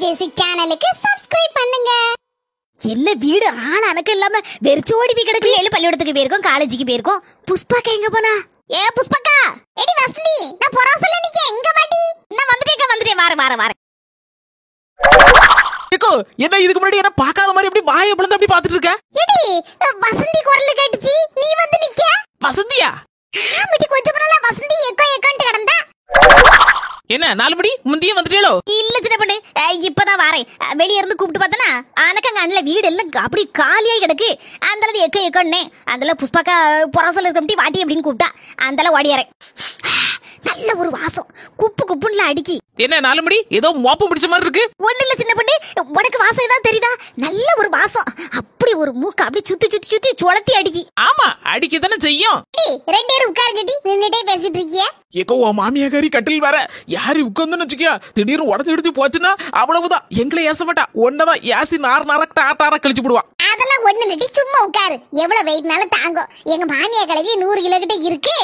ஜெசிக் சேனலுக்கு சப்ஸ்கிரைப் பண்ணுங்க. என்ன வீடு ஆள் அணக்க இல்லாம வெறிச்சோடி போய் கிடக்கு. ஏழு பள்ளிக்கூடத்துக்கு போயிருக்கோம், காலேஜுக்கு போயிருக்கோம். புஷ்பாக்கா எங்க போனா? ஏ புஷ்பாக்கா, எடி வசந்தி, நான் பொறாசல நிக்க எங்க வாடி? நான் வந்துட்டேன் வார ஏக்கோ, என்ன இதுக்கு முன்னாடி என்ன பார்க்காத மாதிரி எப்படி வாயை பிளந்து அப்படி பாத்துட்டு இருக்க? எடி வசந்தி குரல் கேட்டுச்சு, நீ வந்து நிக்க. வசந்தியா? ஆமாடி, கொஞ்சம் முன்னால வசந்தி எக்கோன்ட்டு கிடந்தா. என்ன 4 மணி முந்தியே வந்துட்டேளோ? இல்ல சின்ன பொண்ணு, இப்பதான் வாரேன். வெளிய இருந்து கூப்பிட்டு பார்த்தனா அனக்கங்க அண்ணல வீடு எல்லாம் அப்படி காலியாய் கிடக்கு. அந்தளவு எக்கன்னே அந்தல புஷ்பாக்கா பொறாசல இருக்கட்டி வாட்டி அப்படின்னு கூப்பிட்டா அந்தல ஓடியாரேன். நல்ல ஒரு வாசம், குப்பு குப்புன்னு அடிக்கி. என்ன 4 மணி ஏதோ மோப்பம் பிடிச்ச மாதிரி இருக்கு? ஒண்ணு இல்ல சின்ன பொண்ணு, உனக்கு வாசம் ஏதாவது தெரியுதா? நல்ல ஒரு வாசம், அப்படி ஒரு மூக்கு அப்படி சுத்தி சுழத்தி அடிக்கி. ஆமா, அடிக்கதானே செய்யும். எடி ரெண்டு பேரும் உட்கார்ந்துட்டி நின்னுட்டே பேசிட்டு இருக்கியே. ஏக்கோ, உன் மாமியாரி கட்டில் வர யாரு உட்கார்ந்துன்னு வச்சுக்கியா, திடீர்னு உடச்சு எடுத்து போச்சுன்னா அவ்வளவுதான். எங்களை ஏச மாட்டா, ஒன்னதான் ஏசி நார ஆட்டார கழிச்சு போடுவா. அதெல்லாம் ஒண்ணு இல்லடி, சும்மா உட்காரு. எவ்வளவு வெயிட்னாலும் தாங்கும். எங்க மாமியா கிளவி 100 கிலோ கிட்ட இருக்கு.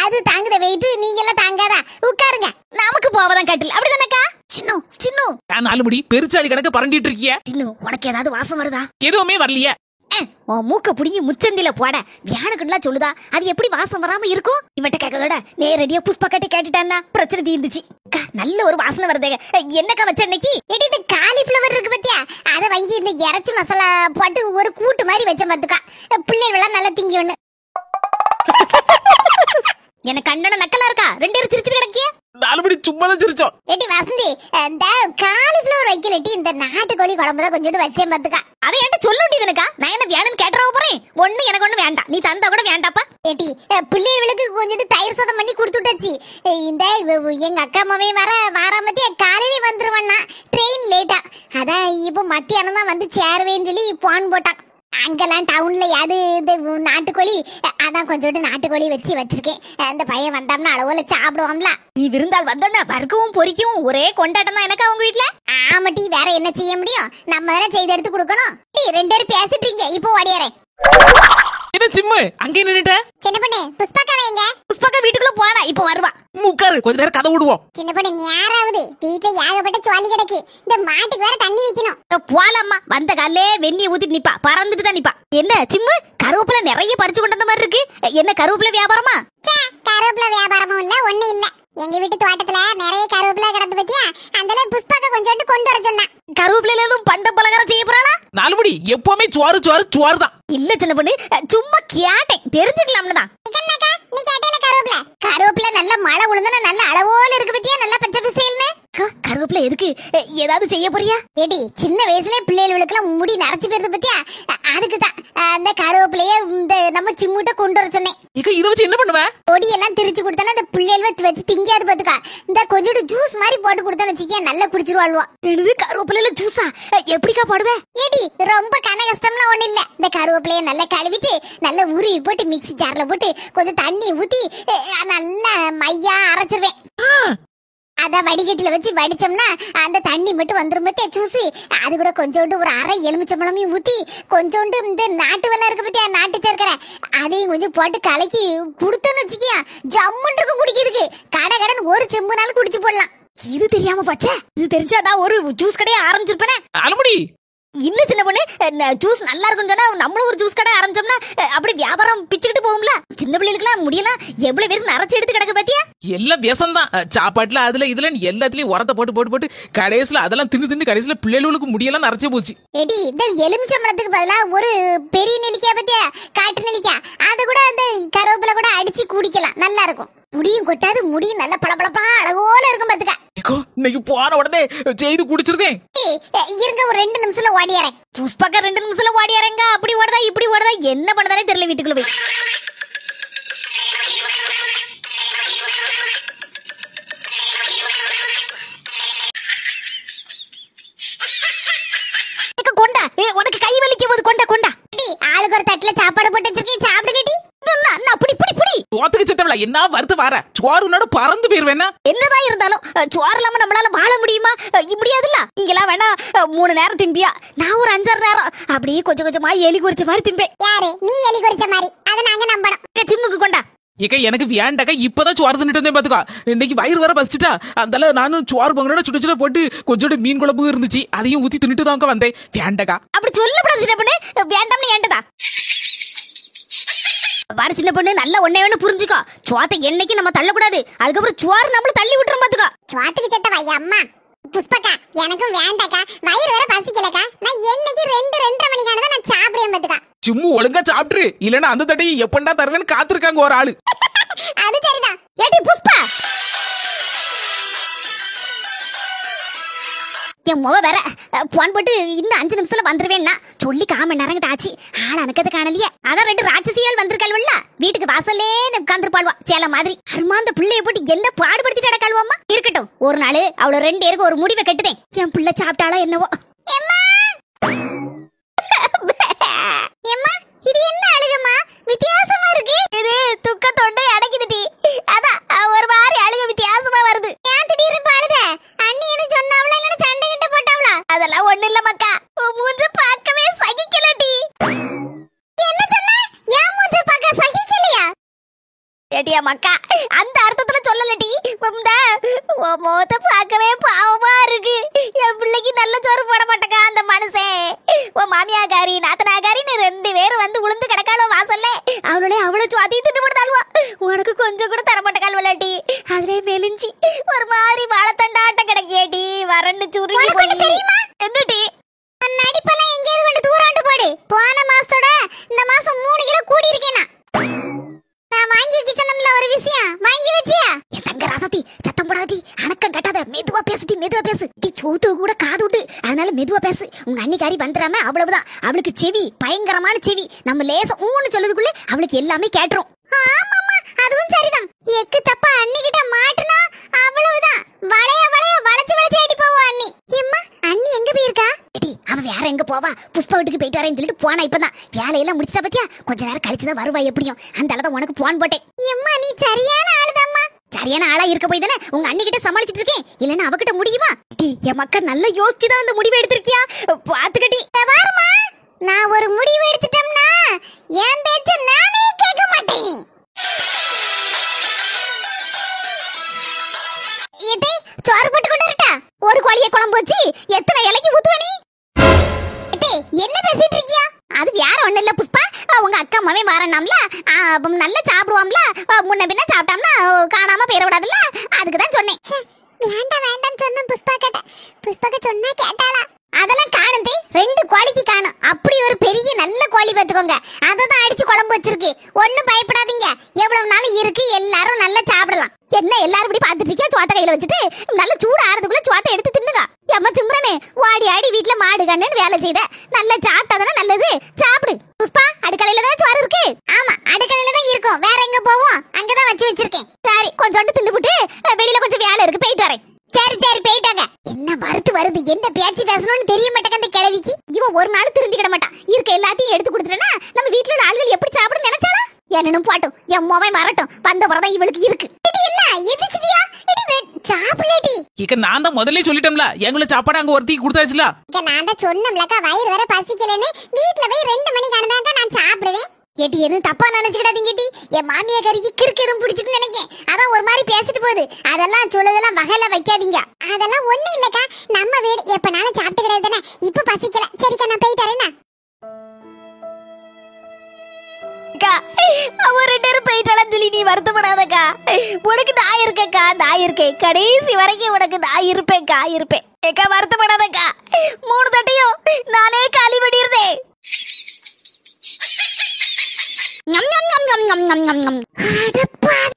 அது தாங்குத வெயிட் நீங்க எல்லாம் தாங்காதா? உட்காருங்க. நமக்கு போவதான் கட்டில், அப்படிதானக்கா? சின்ன 4 மணி பெருச்சாடி கணக்கு பரண்டிட்டு இருக்கிய. சின்ன, உனக்கு ஏதாவது வாசம் வருதா? எதுவுமே வரலையே. உன் மூக்க புடிங்கி முச்சந்தில போட வியானுக்குலாம் சொல்லுதா, அது எப்படி வாசம் வராம இருக்கும்? இவட்ட கேட்கதோட நேரடியா புஷ்பாக்கிட்ட கேட்டுட்டான்னா பிரச்சனை தீர்ந்துச்சு. நல்ல ஒரு வாசனை வருதே. என்னக்கா வச்ச இன்னைக்கு? எடி இந்த காலிஃப்ளவர் இருக்கு பத்தியா, அத வாங்கி இந்த இறைச்சி மசாலா போட்டு ஒரு கூட்டு மாதிரி வச்ச பாத்துக்கா. பிள்ளைகள் எல்லாம் நல்லா திங்கி ஒண்ணு. எனக்கு கண்ணன நக்கலா இருக்கா? 2 பேரும் சிரிச்சிட்டு கிடக்கிய. 4 மணி சும்மா தான் சிரிச்சோம். எடி வசந்தி, இந்த காலிஃப்ளவர் வைக்கலட்டி இந்த நாட்டுக்கோழி குழம்பு தான் கொஞ்சோண்டு வச்சேன் பாத்துக்கா. அதை என்கிட்ட சொல்ல வேண்டியதுனக்கா? நான் என்ன வியானுன்னு கேட்டுறவ போறேன்? ஒண்ணு எனக்கு ஒண்ணு வேண்டாம், நீ தந்தா கூட வேண்டாப்பா. ஏட்டி பிள்ளைகளுக்கு கொஞ்சோண்டு தயிர் சாதம் பண்ணி கொடுத்து விட்டாச்சு. இந்த எங்க அக்கா மாவே வாராமத்திய காலையிலே வந்துருவண்ணா, ட்ரெயின் லேட்டா. அதான் இப்போ மத்தியானம் தான் வந்து சேருவேன்னு சொல்லி போன் போட்டான். அங்கெல்லாம் டவுன்ல யாது இந்த நாட்டுக்கோழி, அதான் கொஞ்சோண்டு நாட்டுக்கோழி வச்சிருக்கேன். அந்த பையன் வந்தாம்னா அளவுல சாப்பிடுவோம்ல. நீ விருந்தாள் வந்தோன்னா வறுக்கவும் பொரிக்கவும் ஒரே கொண்டாட்டம் தான் எனக்கு அவங்க வீட்டுல. ஆமாட்டி, வேற என்ன செய்ய முடியும்? நம்ம தானே செய்து எடுத்து கொடுக்கணும். 2 பேரும் பேசிட்டு இருக்கீங்க, இப்போ ஓடியாரேன். என்ன சிம்மு அங்கே நின்னுட்ட? சின்ன பொண்ணு, புஷ்பாக்கா வைங்க. புஷ்பாக்கா வீட்டுக்குள்ள போனா இப்போ வருவா. உட்காரு, கொஞ்ச நேரம் கதை விடுவோம். சின்ன பொண்ணு யாராவது வீட்டுல ஏகப்பட்ட சோழி கிடக்கு. இந்த மாட்டுக்கு வேற தண்ணி வைக்கணும். போலாம்மா, வந்த காலே வெந்நிய ஊத்திட்டு நிப்பா, பறந்துட்டு தான் நிப்பா. என்ன சிம்மு, கருவேப்பிலை நிறைய பறிச்சு கொண்டு வந்த மாதிரி இருக்கு. என்ன கருவேப்பிலை வியாபாரமா? கருவேப்பிலை வியாபாரமும் இல்ல, ஒண்ணு இல்ல. எங்க வீட்டு தோட்டத்துல நிறைய கருவேப்பிலை கிடந்து பத்தியா, அதனால புஷ்பாக்கா கொஞ்சோண்டு கொண்டு வர சொன்னா. கருவேப்பிலையில எதுவும் பண்ட பலகாரம் செய்ய போறாளா? 4 மணி எப்பவுமே சோறு தான். இல்ல சின்ன பொண்ணு, சும்மா கேட்டேன், தெரிஞ்சுக்கலாம்னு தான். நீ கேட்டல கருவேப்பிலை நல்ல மழை விழுந்தா நல்ல அளவோல இருக்கு பத்தியா, நல்ல பச்சை பிசேல்னு. கருவேப்பிலை எதுக்கு? ஏதாவது செய்ய போறியா? ஏடி சின்ன வயசுல பிள்ளைகளுக்கெல்லாம் முடி நரைச்சு போயிருது பத்தியா, அதுக்கு தான் அந்த கருவேப்பிலைய இந்த நம்ம சிம்முட்ட கொண்டு வர சொன்னேன். இத வச்சு என்ன பண்ணுவ? பொடி எல்லாம் திரிச்சு கொடுத்தானே அந்த பிள்ளைகள் வச்சு திங்காது பாத்துக்கா. இந்த கொஞ்சோண்டு ஜூஸ் மாதிரி போட்டு கொடுத்தான்னு வச்சுக்கியா, நல்லா குடிச்சிருவாள்வா. என்னது கருவேப்பிலையில ஜூஸா? எப்படிக்கா போடுவேன்? ஏடி ரொம்ப கன கஷ்டம்லாம் ஒண்ணு இல்ல. இந்த கருவேப்பிலைய நல்லா கழுவிட்டு நல்லா உருவி போட்டு மிக்ஸி ஜார்ல போட்டு கொஞ்சம் தண்ணி ஊத்தி நல்லா மையா அரைச்சிருவேன். அத வடிகட்டில வச்சு வடிச்சோம்னா அந்த தண்ணி மட்டும் வந்துரும் பத்தியா ஜூஸ். அது கூட கொஞ்சோண்டு ஒரு அரை எலுமிச்சம்பழமையும் ஊத்தி கொஞ்சோண்டு இந்த நாட்டு வெல்லம் இருக்கு பத்தியா, நாட்டு சர்க்கரை, அதையும் கொஞ்சம் போட்டு கலக்கி கொடுத்தோன்னு வச்சுக்கியா, ஜம்முன்னு இருக்கும் குடிக்கிறதுக்கு. கடன் ஒரு செம்புனாலும் குடிச்சு போடலாம். இது தெரியாம பச்சை, இது தெரிஞ்சாதான் ஒரு ஜூஸ் கடையை ஆரம்பிச்சிருப்பேனே. 4 மணி இல்ல சின்ன பொண்ணு, ஜூஸ் நல்லா இருக்கும் சொன்னா நம்மளும் ஒரு ஜூஸ் கடை ஆரம்பிச்சோம்னா அப்படி வியாபாரம் பிச்சுக்கிட்டு போகும்ல. சின்ன பிள்ளைகளுக்குலாம் முடியலாம் எவ்வளவு பேருக்கு நரைச்சு எடுத்து கிடக்கு பாத்தியா. எல்லாம் வியசம் தான். சாப்பாட்டுல அதுல இதுல எல்லாத்துலயும் உரத்தை போட்டு கடைசியில அதெல்லாம் தின்னு கடைசியில பிள்ளைகளுக்கு முடியெல்லாம் நரைச்சு போச்சு. எடி இந்த எலுமிச்சம்பழத்துக்கு பதிலா ஒரு பெரிய நெல்லிக்காய் பத்தியா, காட்டு நெல்லிக்காய், அது கூட அந்த கருவேப்பிலை கூட அடிச்சு குடிக்கலாம், நல்லா இருக்கும். முடியும் கொட்டாது, முடியும் நல்ல பளபளப்பா அழகோல இருக்கும் பாத்துக்க. இன்னைக்கு போன உடனே செய்து குடிச்சிருந்தேன். இருங்க, ஒரு 2 நிமிஷத்துல ஓடியாரேன். புஷ்பாக்கா 2 நிமிஷத்துல ஓடியாரங்க. அப்படி ஓடுதா இப்படி ஓடுதா, என்ன பண்ணதானே தெரியல வீட்டுக்குள்ள போய். கொண்டா, உனக்கு கை வலிக்க போது கொண்டா. ஆளுக்கு ஒரு தட்டுல சாப்பாடு போட்டு வச்சிருக்கேன், சாப்பிடு கட்டி. தோத்துக்கு சட்டம்ல என்ன வருத்து வர சோறுனோட பறந்து போயிருவேன்னா. என்னதான் இருந்தாலும் சோறு இல்லாம நம்மளால வாழ முடியுமா? முடியாதுல்ல. இங்கெல்லாம் வேணா 3 நேரம் திம்பியா, நான் ஒரு 5-6 நேரம் அப்படியே கொஞ்சம் கொஞ்சமா எலி குறிச்ச மாதிரி திம்பேன். யாரு நீ? எலி குறிச்ச மாதிரி? அத நாங்க நம்பணும். சிம்முக்கு கொண்டா. ஏக்கா எனக்கு வேண்டாக்கா இப்பதான் சோறு தின்னுட்டு வந்தேன் பாத்துக்கா. இன்னைக்கு வயிறு வர பசிச்சுட்டா அதனால நானும் சோறு பொங்கலோட சுட சுட போட்டு கொஞ்சோட மீன் குழம்பு இருந்துச்சு அதையும் ஊத்தி தின்னுட்டு தான் வந்தேன். வேண்டாக்கா அப்படி சொல்லப்படாது சின்ன பொண்ணு, வேண்டாம்னு ஏண்டதா பாரு சின்ன பொண்ணு, நல்ல ஒன்னே ஒண்ணு புரிஞ்சுக்கோ, சோத்தை என்னைக்கு நம்ம தள்ளக்கூடாது. அதுக்கப்புறம் சோறு நம்மள தள்ளி விட்டுரும் பாத்துக்கோ. சுவாத்துக்கு சட்ட வையா அம்மா. புஷ்பக்கா எனக்கும் வேண்டாக்கா, வயிறு வேற பசிக்கலக்கா. நான் என்னைக்கு 2-2:30 மணிக்கானதான் நான் சாப்பிடுவேன் பாத்துக்கா. சும்மா ஒழுங்கா சாப்பிட்டுரு, இல்லன்னா அந்த தடையை எப்பண்டா தருவேன்னு காத்திருக்காங்க ஒரு ஆளு. அது சரிதான். ஏடி புஷ்பா, என் முக வேற போன் போட்டு இன்னும் 5 நிமிஷத்துல வந்துருவேன்னா சொல்லி 1/4 மணி நேரம் ஆச்சு. ஆள் அனக்கத்தை காணலையே. அதான் 2 ராட்சசியால் வந்திருக்காள்வல்ல, வீட்டுக்கு வாசல்லே உட்காந்துருப்பாள்வா சேல மாதிரி. அருமாந்த பிள்ளைய போட்டு என்ன பாடுபடுத்திட்டு அடக்காள்வாமா. இருக்கட்டும், ஒரு நாள் அவள 2 பேருக்கு ஒரு முடிவை கட்டுதேன். என் பிள்ளை சாப்பிட்டாளோ என்னவோ. இது என்ன அழுகமா வித்தியாசமா இருக்கு? இது துக்க தொண்டை அடக்கிதுடி, அதான் ஒரு மாதிரி அழுக வித்தியாசமா வருது. ஏன் திடீர்னு பாழுத? அண்ணி எது சொன்னாவளா இல்ல சண்டை கிட்ட போட்டாவளா? அதெல்லாம் ஒண்ணு இல்ல மக்கா, மூஞ்ச பார்க்கவே சகிக்கலடி. என்ன சொன்ன? ஏன் மூஞ்ச பார்க்க சகிக்கலையா? ஏடியா மக்கா, அந்த அர்த்தத்துல சொல்லலடி. மோத பார்க்கவே பாவமா இருக்கு. என் பிள்ளைக்கு நல்ல சோறு போட மாட்டேக்கா அந்த மனுஷன். உன் மாமியாக்காரி நாத்தனாக்காரின்னு 2 பேரும் வந்து உளுந்து கிடக்காளோ வாசல்ல. அவ்வளோ சுவாத்தி திட்டு போடுதாள்வா. உனக்கு கொஞ்சம் கூட தர மாட்டேக்கால் விளையாட்டி. அதுலயே மெலிஞ்சி ஒரு மாதிரி வாழைத்தண்டாட்ட கிடைக்கேடி, வறண்டு சுருங்கி போய். என்னடி நடிப்பெல்லாம் எங்கேயாவது கொண்டு தூராண்டு போடு. போன மாசத்தோட இந்த மாசம் 3 கிலோ கூடி இருக்கேனா. நான் வாங்கி வைக்க சொன்னோம்ல ஒரு விஷயம், வாங்கி வச்சியா? என் தங்க ராசத்தி, சத்தம் போடாதி, அணக்கம் கட்டாத, மெதுவா பேசுடி, மெதுவா பேசு. டி சோத்து கூட காது விட்டு, அதனால மெதுவா பேசு. உங்க அன்னிக்காரி வந்துடாம அவ்வளவுதான். அவளுக்கு செவி பயங்கரமான செவி. நம்ம லேச ஊன்னு சொல்லுதுக்குள்ள அவளுக்கு எல்லாமே கேட்டுரும். ஆமாமா, அதுவும் சரிதான். எக்கு தப்பா அண்ணி கிட்ட மாட்டுனா அவ்வளவுதான். வளைய வளைச்சு அடி போவா அண்ணி. எம்மா, அண்ணி எங்க போயிருக்கா? ஏடி அவ வேற எங்க போவா? புஷ்பா வீட்டுக்கு போயிட்டு வரேன்னு சொல்லிட்டு போனா. இப்பதான் வேலையெல்லாம் முடிச்சிட்டா பத்தியா? கொஞ்ச நேரம் கழிச்சுதான் வருவா எப்படியும். அந்த அளவுதான் உனக்கு போன் போட்டேன். எம்மா, நீ சரியான ஆளுதாம்மா. சரியான ஆளா இருக்க போய் தானே உங்க அண்ணி கிட்ட சமாளிச்சிட்டு இருக்கேன். இல்லன்னா அவகிட்ட முடியுமா? டி என் மக்கள் நல்லா யோசிச்சுதான் அந்த முடிவை எடுத்திருக்கியா? பாத்துக்கட்டி பாருமா, நான் ஒரு முடிவு எடுத்துட்டோம்னா என் பேச்ச நானே கேட்க மாட்டேன். ஏடி சோறு போட்டு கொண்டு வரட்டா? ஒரு கோழியை குழம்பு வச்சு எத்தனை இலைக்கு ஊத்துவ நீ? என்ன பேசிட்டு இருக்கியா? அது வேற ஒண்ணு இல்ல புஷ்பா, உங்க அக்கா அம்மாவே வரணும்ல, நல்லா சாப்பிடுவாம்ல, முன்ன பின்ன சாப்பிட்டாம்னா காணாம போயிட விடாதுல்ல, அதுக்குதான் சொன்னேன். வேண்டாம் சொன்ன புஷ்பாக்க சொன்னா கேட்டாளா? அதெல்லாம் காணும். 2 கோழிக்கு காணும். அப்படி ஒரு பெரிய நல்ல கோழி பார்த்துக்கோங்க. அததான் அடிச்சு குழம்பு வச்சிருக்கு. ஒண்ணும் பயப்படாதீங்க, எவ்வளவு நாள் இருக்கு, எல்லாரும் நல்லா சாப்பிடலாம். என்ன எல்லாரும் இப்படி பாத்துட்டு இருக்கியா? சோத்த கையில வச்சுட்டு நல்ல சூடு ஆறதுக்குள்ள சோத்தை எடுத்து தின்னுங்க. எம்மா சிம்ரனே, வாடி ஆடி வீட்டுல மாடு கண்ணுன்னு வேலை செய்த, நல்லா சாப்பிட்டாதானே நல்லது. சாப்பிடு புஷ்பா, அடுக்கலையில தான் சோறு இருக்கு. ஆமா, அடுக்கலையில தான் இருக்கும். வேற எங்க போவோம்? அங்கதான் வச்சு வச்சிருக்கேன். சரி, கொஞ்சோண்டு தின்னுபிட்டு வெளியில கொஞ்சம் வேலை இருக்கு, போயிட்டு வரேன். சரி போயிட்டாங்க. என்ன வருது என்ன பேச்சு பேசணும்னு தெரிய மாட்டேங்க அந்த கிழவிக்கு. இவ ஒரு நாள் திருந்திக்கிட மாட்டா. இருக்க எல்லாத்தையும் எடுத்து கொடுத்துட்டேன்னா நம்ம வீட்டுல உள்ள ஆளுகள் எப்படி சாப்பிட நினைச்சாலா? என்னன்னு போட்டும், என் மோவன் வரட்டும். வந்த பிறதான் இவளுக்கு இருக்கு. என்ன எதிர்ச்சியா? சாப்பிடலடி. இக்க நான் தான் முதல்ல சொல்லிட்டோம்ல, எங்களை சாப்பாடு அங்க ஒருத்தி கொடுத்தாச்சுல. இக்க நான் தான் சொன்னோம்லக்கா, வயிறு வேற பசிக்கலன்னு. வீட்டுல போய் 2 மணிக்கு ஆனதான் நான் சாப்பிடுவேன். ஏட்டி எதுவும் தப்பா நினைச்சுக்கிடாதீங்க. டி என் மாமியா கறிக்கு கிறுக்கு எதுவும் பிடிச்சிட்டு நினைக்கேன். அதான் ஒரு மாதிரி பேசிட்டு போகுது. அதெல்லாம் சொல்லுதெல்லாம் வகையில வைக்காதீங்க. அதெல்லாம் ஒண்ணு இல்லக்கா, நம்ம வீடு எப்பனாலும் சாப்பிட்டு கிடையாது தானே. இப்ப பசிக்கல. சரிக்கா, நான் போயிட்டு வரேன்னா. அவர் 2 பேரும் போயிட்டாலும் சொல்லி நீ வருத்தப்படாதக்கா. உனக்கு நான் இருக்கேக்கா, நான் இருக்கேன். கடைசி வரைக்கும் உனக்கு நான் இருப்பேன்க்கா, இருப்பேன். ஏக்கா வருத்தப்படாதக்கா. 3 தட்டையும் நானே காலி பண்ணிருந்தேன். அடப்பா